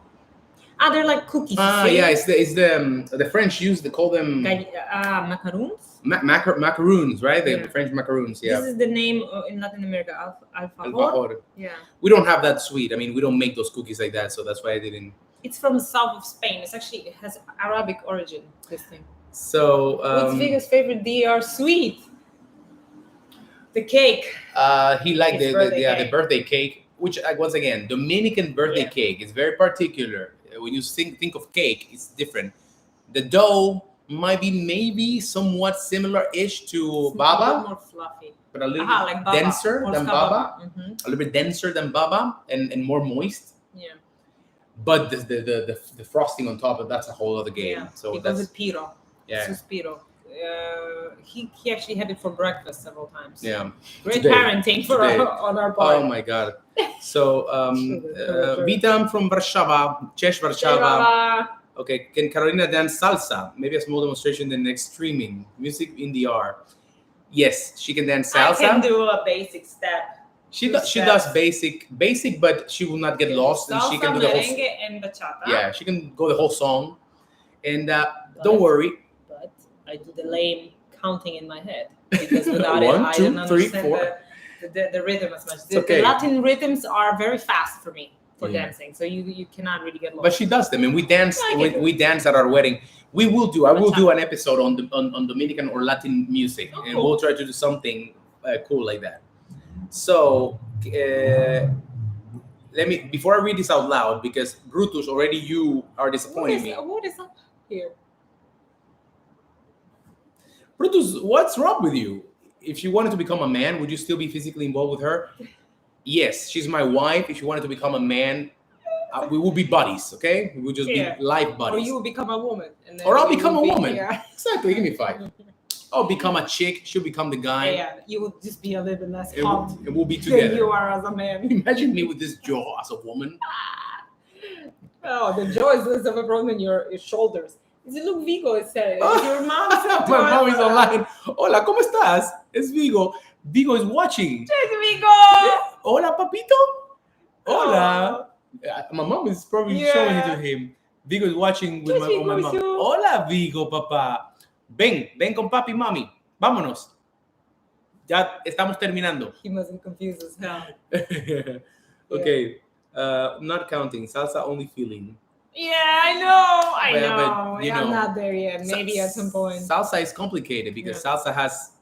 They're like cookies. Yeah, it's the French call them macaroons. Macaroons, right? The French macaroons. Yeah. This is the name in Latin America. Alfajor. Yeah. We don't have that sweet. I mean, we don't make those cookies like that, so that's why I didn't. It's from the south of Spain. It has Arabic origin. This thing. So What's Vigo's favorite DR sweet? The cake. he liked His birthday the cake. birthday cake, which once again, Dominican birthday Yeah. cake is very particular. When you think of cake, it's different. The dough might be maybe somewhat similar-ish to It's a baba, bit more fluffy. but a little Like bit baba. denser than Polska baba. Mhm. A little bit denser than baba and more moist. Yeah. But the frosting on top, that's a whole other game. Yeah. So He calls that's it piro. yeah. Suspiro. He actually had it for breakfast several times. Yeah. Great Today. parenting for Today. on our part. Oh my God. So Sure. Witam from Warszawa, Cześć Warszawa. Baba. Okay, can Carolina dance salsa? Maybe a small demonstration, then next streaming. Music in the R. Yes, she can dance salsa. I can do a basic step. She does basic, but she will not get lost, and she can do the whole. Merengue and bachata. Yeah, she can go the whole song, and don't worry. But I do the lame counting in my head because without it, 1, I 2, don't 3, understand 4. the rhythm as much. It's okay. The Latin rhythms are very fast for me for Yeah. dancing, so you cannot really get lost. But she does them, and we dance. I can do We it. dance at our wedding. I will do Bachata. an episode on Dominican or Latin music, Oh, and cool. we'll try to do something cool like that. So let me, before I read this out loud, because Brutus, already you are disappointing me. What is up here? Brutus, what's wrong with you? If she wanted to become a man, would you still be physically involved with her? Yes, she's my wife. If she wanted to become a man, we will be buddies, okay? We will just Yeah. be life buddies. Or you will become a woman. And then Or I'll we become a will be- woman. Yeah. Exactly, give me 5. I'll become a chick. She'll become the guy. Yeah, you will just be a little bit less And hot we'll be than you together. are as a man. Imagine me with this jaw as a woman. Oh, the jaw is less of a problem than your shoulders. Is it look Vigo? It said Oh. your mom said to My us, mom is online. Hola, ¿cómo estás? Es Vigo. Vigo is watching. Check Vigo. Hola, papito. Hola. My mom is probably Yeah. showing it to him. Vigo is watching with Yes, my Vigo mom. is you. Hola, Vigo, papá. Ven con papi y mami. Vámonos. Ya estamos terminando. He must be confused as hell. Okay. Not counting. Salsa only feeling. Yeah, I know. But, you I'm know, not there yet. Maybe at some point. Salsa is complicated because salsa has,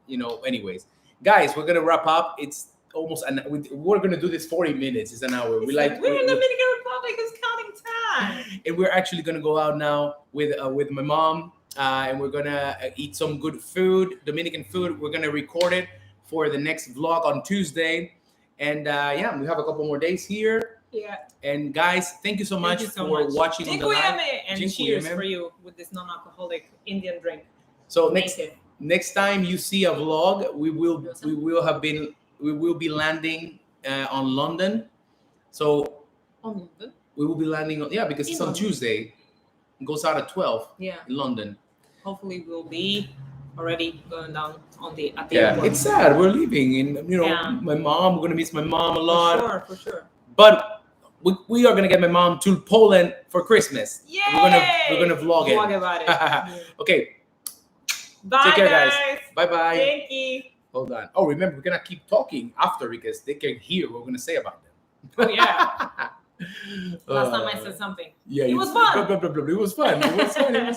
anyways. Guys, we're going to wrap up. It's almost we're going to do this 40 minutes. It's an hour. We're in the Dominican Republic. It's counting time. And we're actually going to go out now with my mom, and we're going to eat some good food, Dominican food. We're going to record it for the next vlog on Tuesday. And we have a couple more days here. Yeah. And guys, thank you so much for watching on the live. And cheers for you with this non-alcoholic Indian drink. So next time you see a vlog, we will be landing on London. So On London? we will be landing on because it's on London. Tuesday. It goes out at 12 Yeah. in London. Hopefully we'll be already going down at the Yeah, it's sad. We're leaving, and Yeah. my mom. We're gonna miss my mom a lot. For sure. But we are gonna get my mom to Poland for Christmas. Yay! We're gonna vlog it. about it. Yeah. Okay. Bye, Take care, guys. Bye bye. Thank you. Hold on. Oh, remember, we're gonna keep talking after because they can hear what we're gonna say about them. Oh yeah. Last time I said something. Yeah, It was fun. It was fun. It was fun.